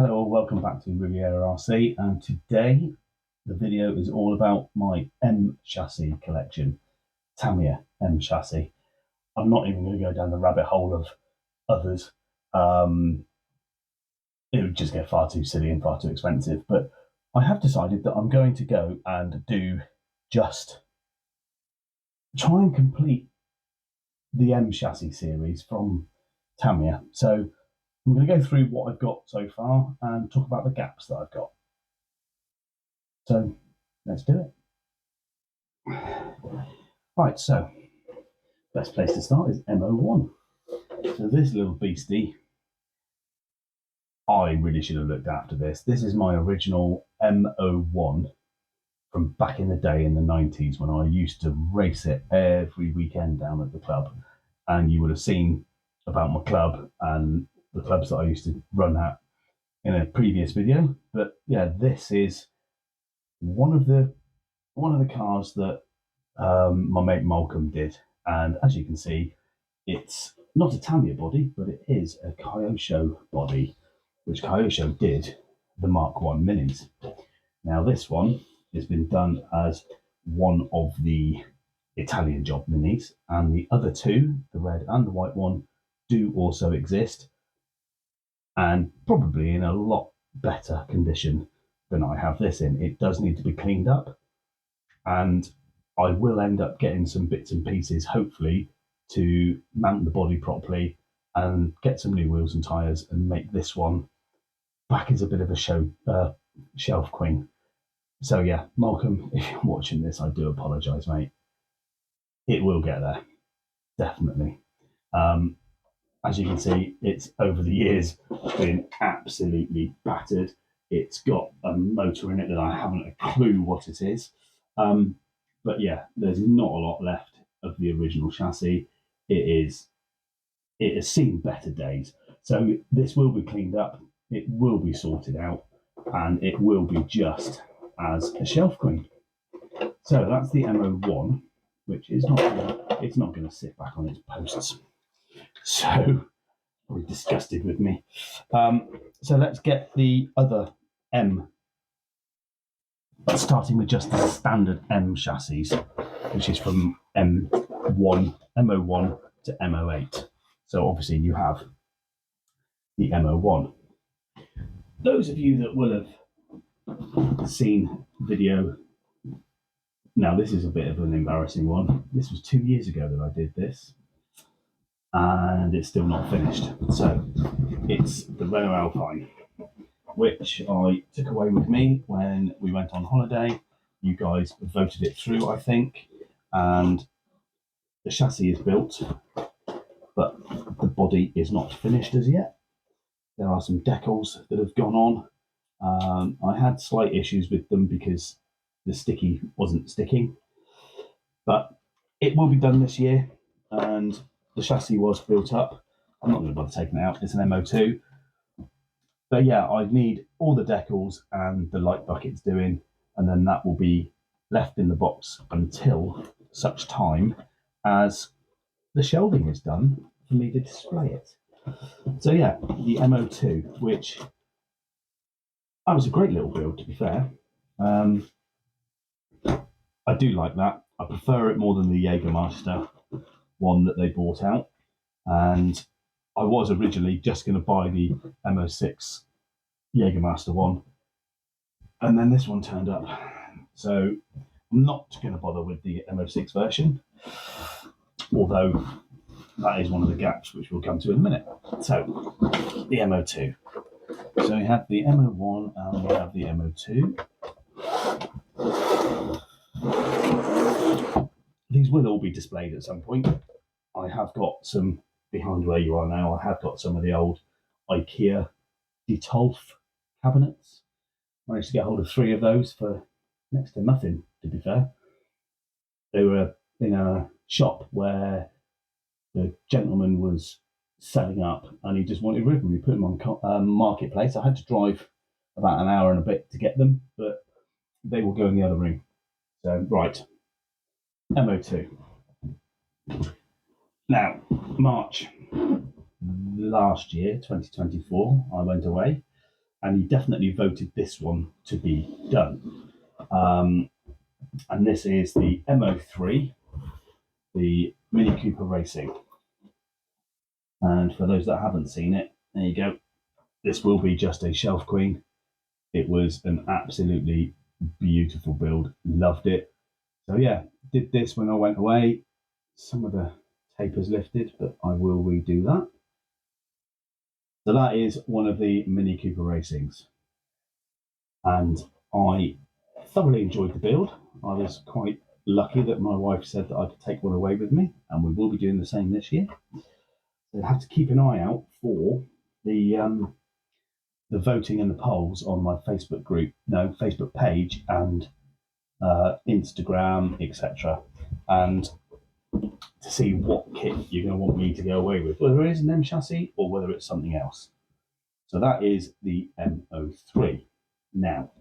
Hello, welcome back to Riviera RC, and today the video is all about my M Chassis collection, Tamiya M Chassis. I'm not even going to go down the rabbit hole of others. It would just get far too silly and far too expensive, but I have decided that I'm going to go and just try and complete the M Chassis series from Tamiya. So I'm going to go through what I've got so far and talk about the gaps that I've got. So let's do it. Right, so best place to start is M01. So this little beastie, I really should have looked after this. This is my original M01 from back in the day in the 90s when I used to race it every weekend down at the club. And you would have seen about my club and the clubs that I used to run at in a previous video. But yeah, this is one of the cars that my mate Malcolm did, and as you can see, it's not a Tamiya body, but it is a Kyosho body, which Kyosho did the Mark 1 Minis. Now this one has been done as one of the Italian job Minis, and the other two, the red and the white one, do also exist, and probably in a lot better condition than I have this in. It does need to be cleaned up, and I will end up getting some bits and pieces, hopefully, to mount the body properly and get some new wheels and tyres and make this one back as a bit of a shelf queen. So yeah, Malcolm, if you're watching this, I do apologise, mate. It will get there, definitely. As you can see, it's over the years been absolutely battered. It's got a motor in it that I haven't a clue what it is. But yeah, there's not a lot left of the original chassis. It has seen better days. So this will be cleaned up, it will be sorted out, and it will be just as a shelf queen. So that's the M01, which is it's not going to sit back on its posts. So probably disgusted with me. So let's get the other M, starting with just the standard M chassis, which is from M01 to M08. So obviously you have the M01. Those of you that will have seen video, now this is a bit of an embarrassing one. This was 2 years ago that I did this, and it's still not finished. So it's the Renault Alpine, which I took away with me when we went on holiday. You guys voted it through, I think, and the chassis is built, but the body is not finished as yet. There are some decals that have gone on. I had slight issues with them because the sticky wasn't sticking, but it will be done this year, and the chassis was built up. I'm not going to bother taking it out. It's an MO2. But yeah, I need all the decals and the light buckets doing, and then that will be left in the box until such time as the shelving is done for me to display it. So yeah, the MO2, which was a great little build, to be fair. I do like that. I prefer it more than the Jägermeister one that they bought out. And I was originally just going to buy the MO6 Jägermeister one, and then this one turned up. So I'm not going to bother with the MO6 version, although that is one of the gaps which we'll come to in a minute. So the MO2. So we have the MO1 and we have the MO2. These will all be displayed at some point. I have got some behind where you are now. I have got some of the old IKEA Detolf cabinets. Managed to get hold of 3 of those for next to nothing, to be fair. They were in a shop where the gentleman was selling up and he just wanted rid of them. He put them on Marketplace. I had to drive about an hour and a bit to get them, but they will go in the other room. So, right, MO2. Now, March last year, 2024, I went away and you definitely voted this one to be done. And this is the MO3, the Mini Cooper Racing. And for those that haven't seen it, there you go. This will be just a shelf queen. It was an absolutely beautiful build. Loved it. So yeah, did this when I went away. Some of the tapers lifted, but I will redo that. So that is one of the Mini Cooper Racings. And I thoroughly enjoyed the build. I was quite lucky that my wife said that I could take one away with me, and we will be doing the same this year. So have to keep an eye out for the voting and the polls on my Facebook page and Instagram, etc., and to see what kit you're going to want me to go away with, whether it is an M chassis or whether it's something else. So that is the MO3. Now,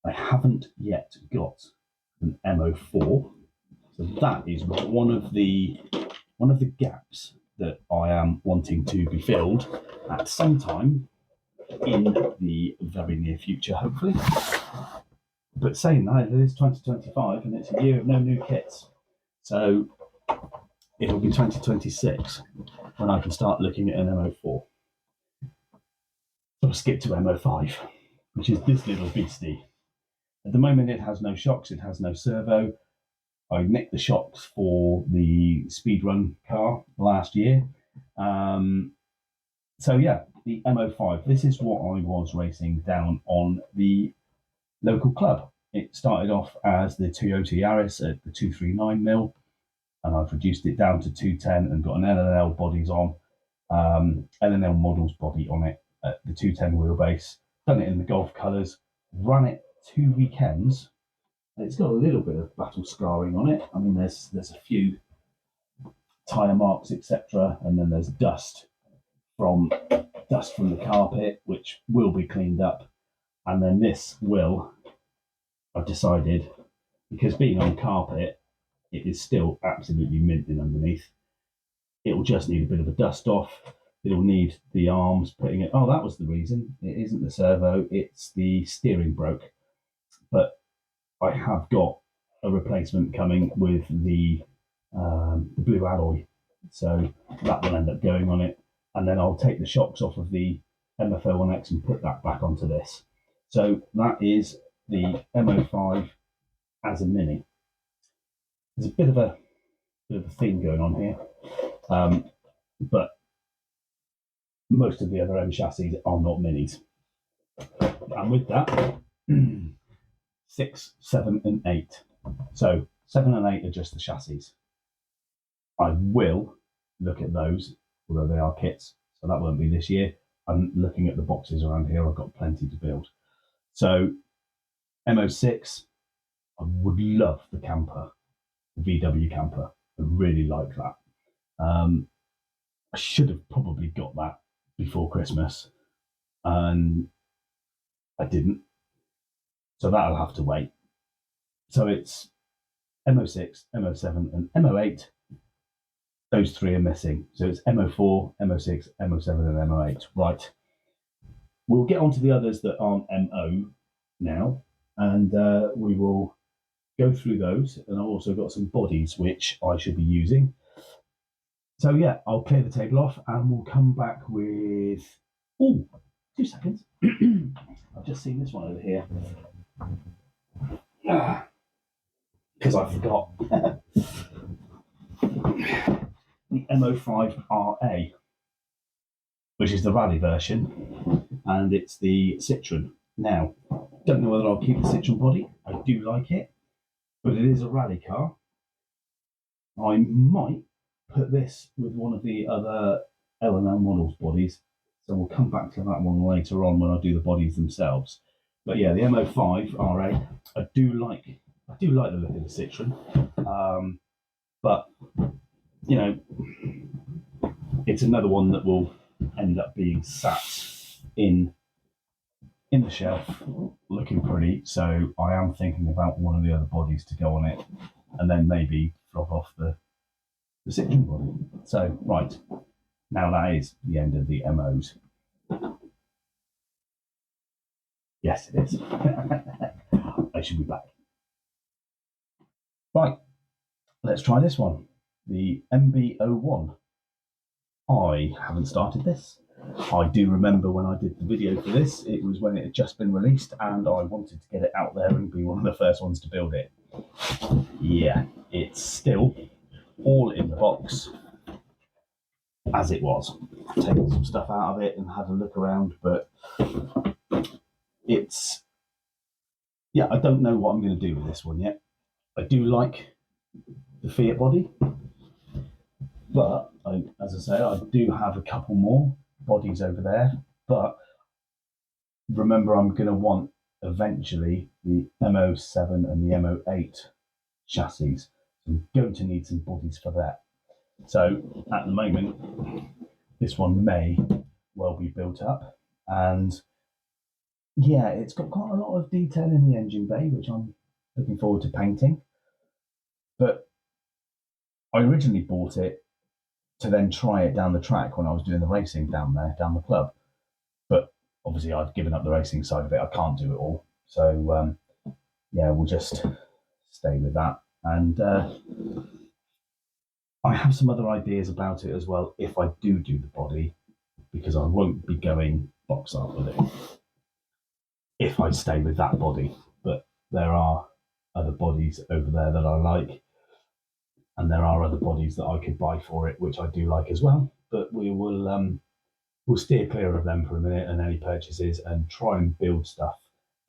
I haven't yet got an MO4, so that is one of the gaps that I am wanting to be filled at some time in the very near future, hopefully. But saying that, it is 2025 and it's a year of no new kits. So it'll be 2026 when I can start looking at an MO4. So I'll skip to MO5, which is this little beastie. At the moment, it has no shocks, it has no servo. I nicked the shocks for the speedrun car last year. So yeah, the MO5. This is what I was racing down on the local club. It started off as the Toyota Yaris at the 239mm, and I've reduced it down to 210 and got an LNL bodies on, LNL models body on it at the 210 wheelbase. Done it in the Golf colours, ran it 2 weekends. It's got a little bit of battle scarring on it. I mean, there's a few tyre marks, etc., and then there's dust from the carpet, which will be cleaned up. And then this will, I've decided, because being on carpet, it is still absolutely minting underneath. It'll just need a bit of a dust off. It'll need the arms putting it. Oh, that was the reason. It isn't the servo, it's the steering broke. But I have got a replacement coming with the blue alloy. So that will end up going on it. And then I'll take the shocks off of the MF01X and put that back onto this. So that is the MO5 as a mini. There's a bit of a theme going on here, but most of the other M chassis are not minis. And with that, 6, 7, and 8. So 7 and 8 are just the chassis. I will look at those, although they are kits, so that won't be this year. I'm looking at the boxes around here. I've got plenty to build. So MO6, I would love the camper, the VW camper. I really like that. I should have probably got that before Christmas, and I didn't. So that'll have to wait. So it's MO6, MO7, and MO8. Those three are missing. So it's MO4, MO6, MO7, and MO8. Right. We'll get on to the others that aren't MO now, and we will go through those. And I've also got some bodies which I should be using. So yeah, I'll clear the table off and we'll come back with... Oh, 2 seconds. I've just seen this one over here. Because I forgot. The MO5RA, which is the rally version, and it's the Citroen. Now, don't know whether I'll keep the Citroen body. I do like it, but it is a rally car. I might put this with one of the other L&L models bodies, so we'll come back to that one later on when I do the bodies themselves. But yeah, the MO5RA, I do like the look of the Citroen, but you know, it's another one that will end up being sat in the shelf looking pretty. So I am thinking about one of the other bodies to go on it, and then maybe drop off the Citroen body. So right, now that is the end of the MOs. Yes, it is. I should be back. Right, let's try this one. The MB01. I haven't started this. I do remember when I did the video for this, it was when it had just been released and I wanted to get it out there and be one of the first ones to build it. Yeah, it's still all in the box as it was. I've taken some stuff out of it and had a look around, but it's, yeah, I don't know what I'm going to do with this one yet. I do like the Fiat body, but as I say, I do have a couple more bodies over there, but remember I'm going to want eventually the M07 and the M08 chassis. So I'm going to need some bodies for that. So at the moment, this one may well be built up, and yeah, it's got quite a lot of detail in the engine bay, which I'm looking forward to painting. But I originally bought it to then try it down the track when I was doing the racing down there, down the club. But obviously I've given up the racing side of it. I can't do it all. So yeah, we'll just stay with that. And I have some other ideas about it as well if I do the body, because I won't be going box art with it if I stay with that body. But there are other bodies over there that I like, and there are other bodies that I could buy for it, which I do like as well. But we will we'll steer clear of them for a minute and any purchases, and try and build stuff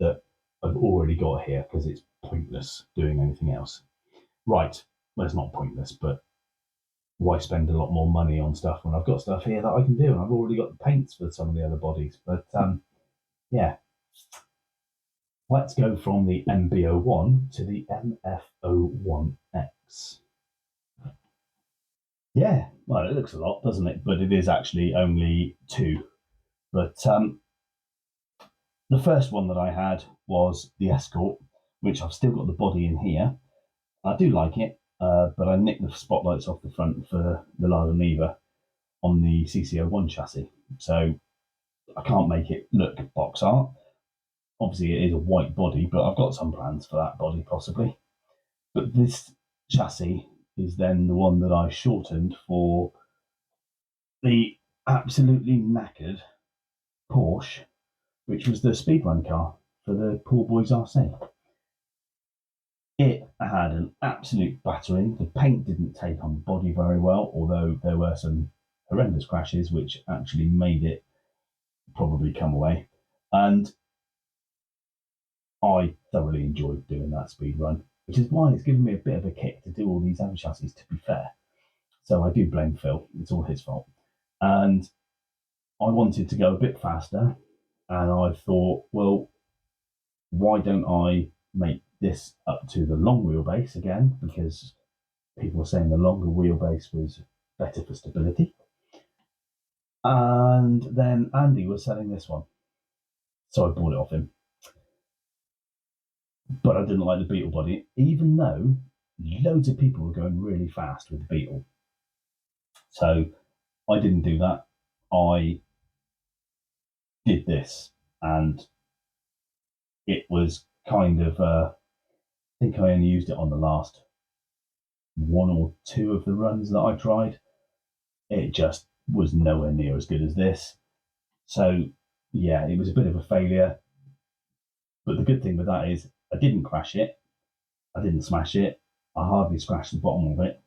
that I've already got here, because it's pointless doing anything else. Right, well, it's not pointless, but why spend a lot more money on stuff when I've got stuff here that I can do, and I've already got the paints for some of the other bodies. But yeah, let's go from the MB01 to the MF01X. Yeah, well, it looks a lot, doesn't it? But it is actually only two. But the first one that I had was the Escort, which I've still got the body in here. I do like it, but I nicked the spotlights off the front for the Lada Niva on the CC01 chassis. So I can't make it look box art. Obviously, it is a white body, but I've got some plans for that body possibly. But this chassis is then the one that I shortened for the absolutely knackered Porsche, which was the speedrun car for the Poor Boys RC. It had an absolute battering. The paint didn't take on the body very well, although there were some horrendous crashes which actually made it probably come away. And I thoroughly enjoyed doing that speed run, which is why it's given me a bit of a kick to do all these M chassis, to be fair. So I do blame Phil, it's all his fault. And I wanted to go a bit faster, and I thought, well, why don't I make this up to the long wheelbase again, because people were saying the longer wheelbase was better for stability. And then Andy was selling this one, so I bought it off him. But I didn't like the Beetle body, even though loads of people were going really fast with the Beetle. So I didn't do that. I did this, and it was kind of, I think I only used it on the last one or two of the runs that I tried. It just was nowhere near as good as this. So yeah, it was a bit of a failure. But the good thing with that is I didn't crash it, I didn't smash it, I hardly scratched the bottom of it.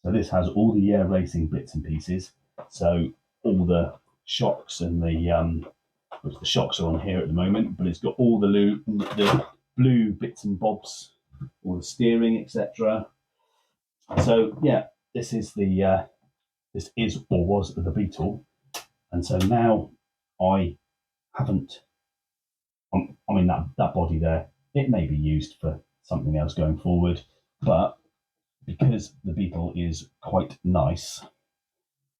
So this has all the air racing bits and pieces. So all the shocks and the which the shocks are on here at the moment, but it's got all the blue bits and bobs, all the steering, etc. So yeah, this is or was the Beetle, and so now I haven't. I mean that body there, it may be used for something else going forward, but because the Beetle is quite nice,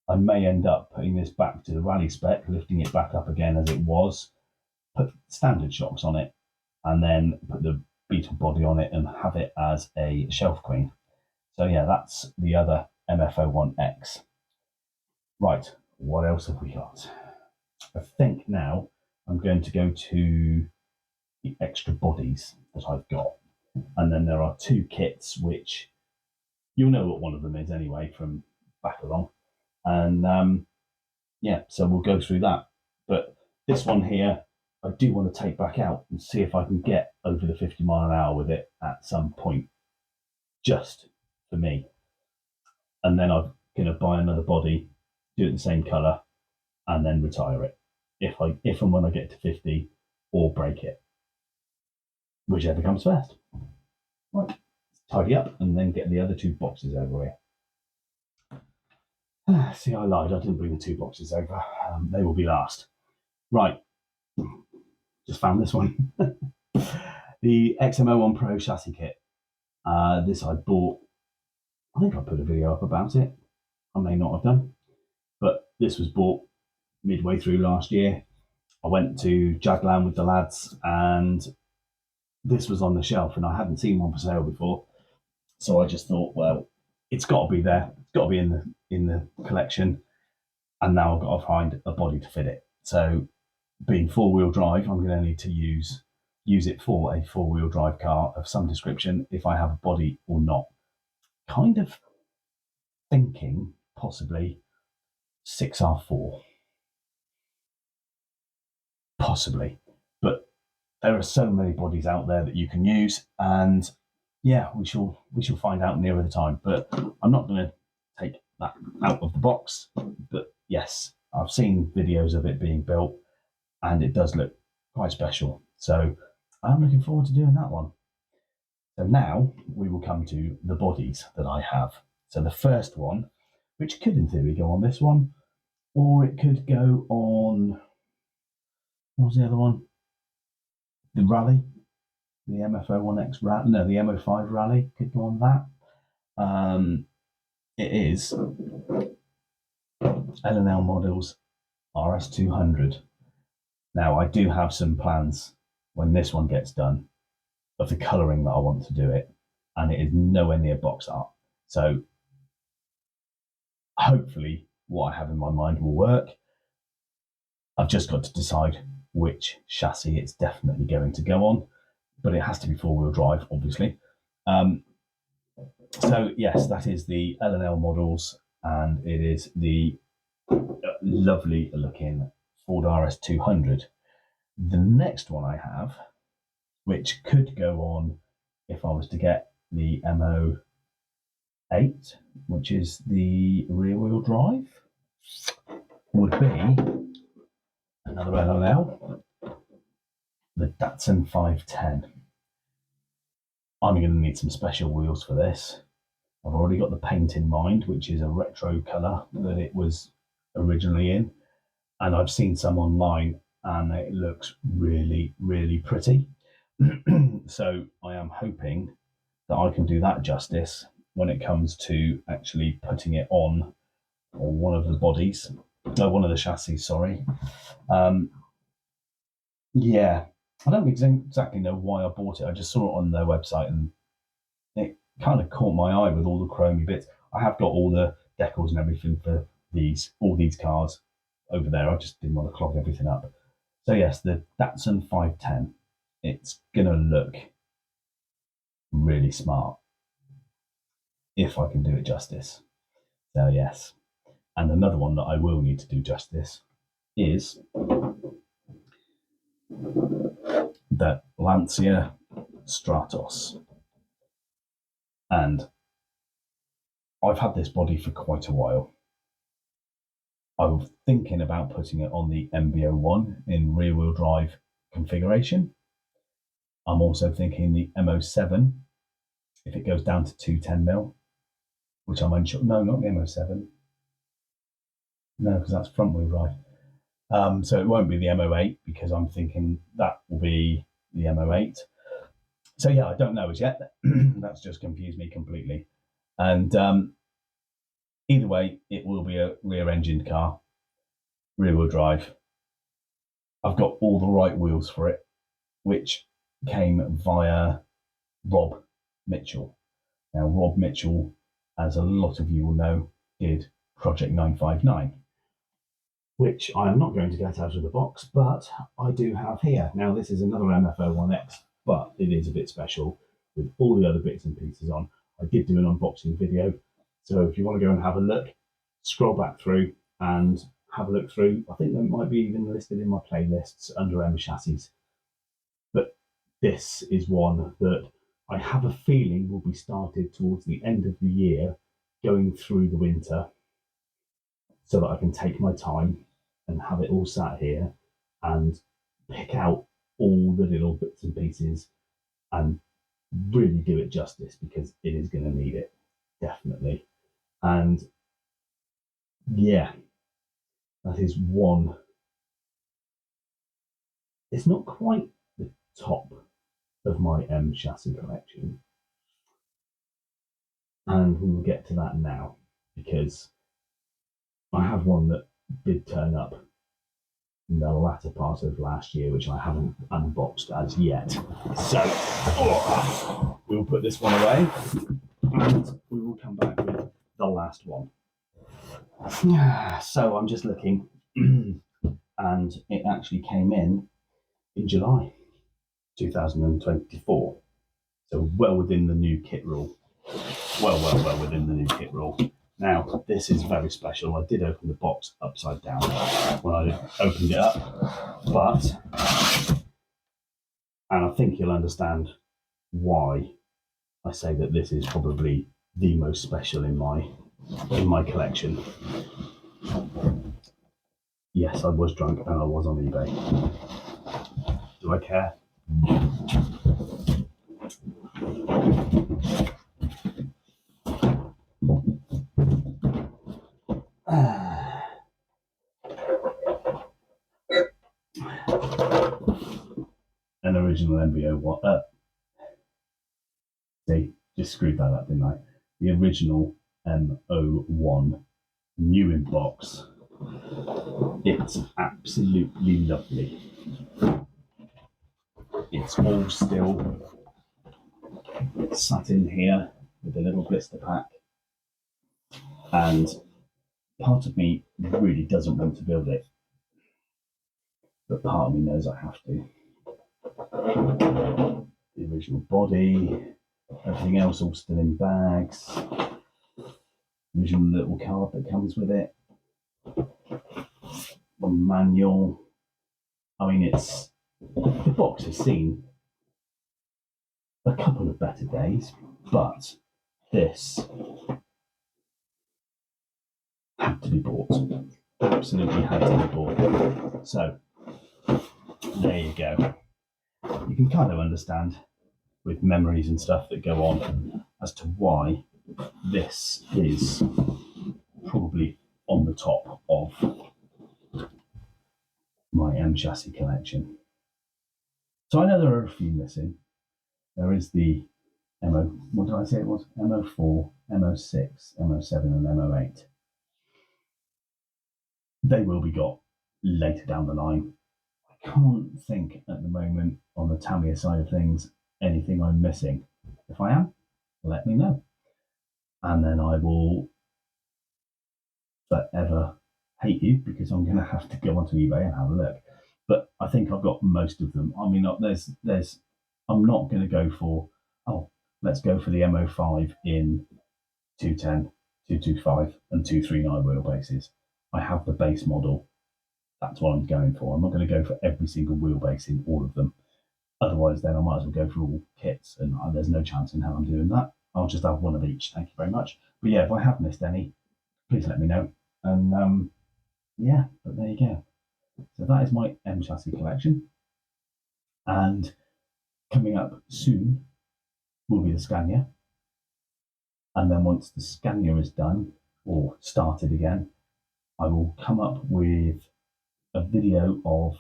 I may end up putting this back to the rally spec, lifting it back up again as it was, put standard shocks on it, and then put the Beetle body on it and have it as a shelf queen. So yeah, that's the other MF01X. Right, what else have we got? I think now I'm going to go to the extra bodies that I've got. And then there are 2 kits, which you'll know what one of them is anyway from back along. And yeah, so we'll go through that. But this one here, I do want to take back out and see if I can get over the 50 mile an hour with it at some point, just for me. And then I'm going to buy another body, do it the same colour, and then retire it. If and when I get to 50, or break it, whichever comes first. Right, tidy up and then get the other 2 boxes over here. See, I lied. I didn't bring the 2 boxes over. They will be last. Right, just found this one. The XM01 Pro chassis kit. This I bought. I think I put a video up about it. I may not have done, but this was bought midway through last year. I went to Jagland with the lads, and this was on the shelf, and I hadn't seen one for sale before. So I just thought, well, it's got to be there. It's got to be in the collection, and now I've got to find a body to fit it. So, being 4-wheel drive, I'm going to need to use it for a 4-wheel drive car of some description, if I have a body or not. Kind of thinking possibly 6R4, possibly, but there are so many bodies out there that you can use, and yeah, we shall find out nearer the time. But I'm not going to take that out of the box. But yes, I've seen videos of it being built, and it does look quite special. So I'm looking forward to doing that one. So now we will come to the bodies that I have. So the first one, which could in theory go on this one, or it could go on, what was the other one? The Rally, the MF01X Rally, no, the M05 Rally could go on that. It is L&L Models RS200. Now, I do have some plans when this one gets done of the colouring that I want to do it, and it is nowhere near box art. So hopefully what I have in my mind will work. I've just got to decide which chassis it's definitely going to go on, but it has to be 4-wheel drive, obviously. So yes, that is the L&L Models, and it is the lovely looking Ford RS200. The next one I have, which could go on if I was to get the M08, which is the rear wheel drive, would be another L&L, the Datsun 510. I'm going to need some special wheels for this. I've already got the paint in mind, which is a retro colour that it was originally in, and I've seen some online and it looks really, really pretty. So I am hoping that I can do that justice when it comes to actually putting it on one of the bodies, no, one of the chassis, sorry. Yeah, I don't exactly know why I bought it. I just saw it on their website and it kind of caught my eye with all the chromy bits. I have got all the decals and everything for all these cars over there. I just didn't want to clog everything up. So yes, the Datsun 510. It's gonna look really smart if I can do it justice. So yes. And another one that I will need to do justice is the Lancia Stratos. And I've had this body for quite a while. I'm thinking about putting it on the MB01 in rear-wheel drive configuration. I'm also thinking the M07, if it goes down to 210mm, which I'm unsure. No, not the M07. No, because that's front-wheel drive. So it won't be the M08 because I'm thinking that will be the M08. So yeah, I don't know as yet. That's just confused me completely. And either way, it will be a rear-engined car, rear-wheel drive. I've got all the right wheels for it, which came via Rob Mitchell. Now, Rob Mitchell, as a lot of you will know, did Project 959. which I am not going to get out of the box, but I do have here. Now, this is another MF01X, but it is a bit special with all the other bits and pieces on. I did do an unboxing video, so if you want to go and have a look, scroll back through and have a look through. I think that might be even listed in my playlists under M Chassis. But this is one that I have a feeling will be started towards the end of the year, going through the winter, so that I can take my time and have it all sat here and pick out all the little bits and pieces and really do it justice, because it is going to need it, definitely. And yeah, that is one. It's not quite the top of my M Chassis collection, and we will get to that now, because I have one that did turn up in the latter part of last year, which I haven't unboxed as yet. So we will put this one away and we will come back with the last one. So I'm just looking, and it actually came in July 2024. So well within the new kit rule. Well within the new kit rule. Now, this is very special. I did open the box upside down when I opened it up, and I think you'll understand why I say that this is probably the most special in my collection. Yes, I was drunk and I was on eBay. Do I care? An original MV01. See, just screwed that up, didn't I? The original M01, new in box. It's absolutely lovely. It's all still sat in here with a little blister pack, and part of me really doesn't want to build it, but part of me knows I have to. The original body, everything else all still in bags, the original little card that comes with it, the manual. I mean, the box has seen a couple of better days, but this had to be bought. Absolutely had to be bought. So there you go. You can kind of understand, with memories and stuff that go on, as to why this is probably on the top of my M Chassis collection. So I know there are a few missing. There is the what did I say it was? MO4, MO6, MO7, and MO8. They will be got later down the line. I can't think at the moment, on the Tamiya side of things, anything I'm missing. If I am, let me know. And then I will forever hate you, because I'm going to have to go onto eBay and have a look. But I think I've got most of them. I mean, I'm not going to go for, let's go for the MO5 in 210, 225, and 239 wheelbases. I have the base model. That's what I'm going for. I'm not going to go for every single wheelbase in all of them. Otherwise, then I might as well go for all kits, and there's no chance in hell I'm doing that. I'll just have one of each. Thank you very much. But yeah, if I have missed any, please let me know. And yeah, but there you go. So that is my M Chassis collection. And coming up soon will be the Scania. And then once the Scania is done, or started again, I will come up with a video of,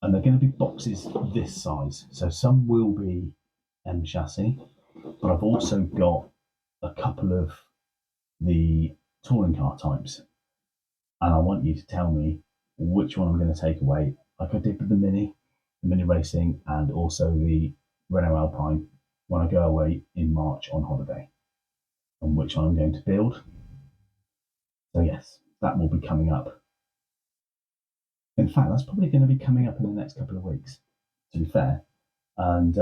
and they're going to be boxes this size. So some will be M Chassis, but I've also got a couple of the touring car types. And I want you to tell me which one I'm going to take away, like I did with the Mini Racing, and also the Renault Alpine when I go away in March on holiday, and which one I'm going to build. So yes, that will be coming up In fact, that's probably going to be coming up in the next couple of weeks, to be fair. And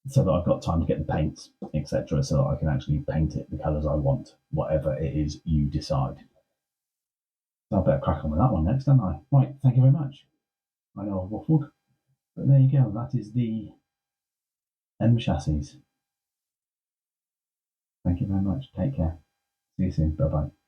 so that I've got time to get the paints, etc., so that I can actually paint it the colours I want, whatever it is you decide. So I better crack on with that one next, don't I? Right, thank you very much. I know I've waffled, but there you go. That is the M Chassis. Thank you very much. Take care. See you soon. Bye bye.